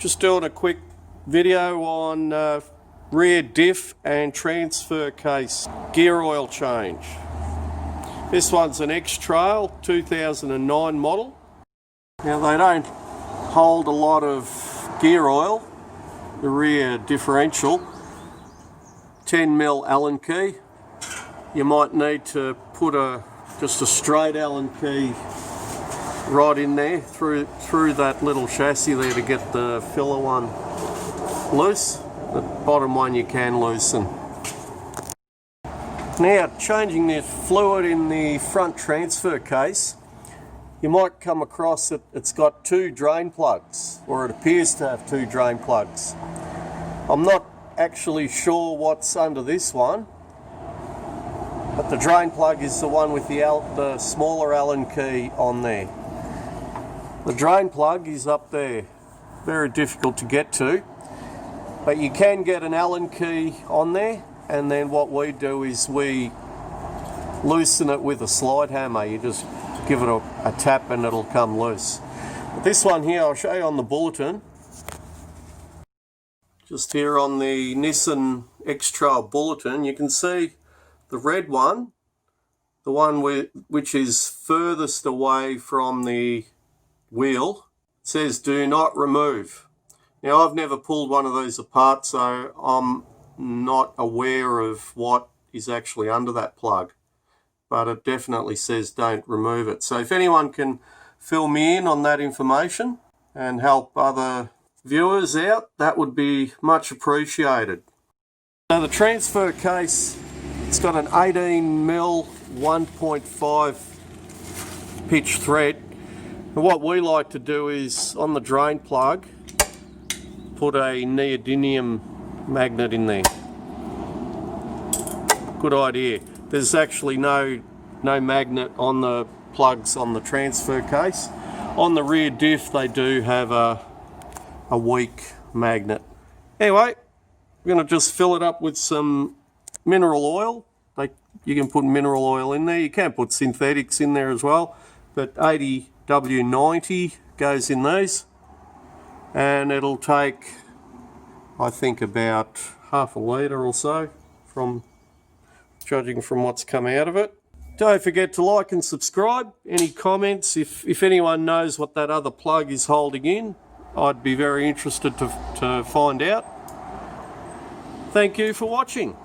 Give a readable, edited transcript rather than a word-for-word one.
Just doing a quick video on rear diff and transfer case gear oil change. This one's an XTrail 2009 model. Now they don't hold a lot of gear oil, the rear differential. 10mm Allen key. You might need to put just a straight Allen key right in there through that little chassis there to get the filler one loose. The bottom one you can loosen. Now, changing the fluid in the front transfer case, you might come across that it's got two drain plugs, or it appears to have two drain plugs. I'm not actually sure what's under this one, but the drain plug is the one with the smaller Allen key on there. The drain plug is up there, very difficult to get to, but you can get an Allen key on there, and then what we do is we loosen it with a slide hammer. You just give it a tap and it'll come loose. But this one here I'll show you on the bulletin. Just here on the Nissan XTrail bulletin, you can see the red one, the one which is furthest away from the wheel. It says do not remove. Now I've never pulled one of these apart, so I'm not aware of what is actually under that plug, but it definitely says don't remove it. So if anyone can fill me in on that information and help other viewers out, that would be much appreciated. So the transfer case, it's got an 18mm 1.5 pitch thread, and what we like to do is on the drain plug put a neodymium magnet in there. Good idea. There's actually no magnet on the plugs on the transfer case. On the rear diff they do have a weak magnet. Anyway, we're going to just fill it up with some mineral oil. You can put mineral oil in there. You can put synthetics in there as well, but 80W90 goes in these, and it'll take, I think, about half a litre or so, from judging from what's come out of it. Don't forget to like and subscribe. Any comments, if anyone knows what that other plug is holding in, I'd be very interested to find out. Thank you for watching.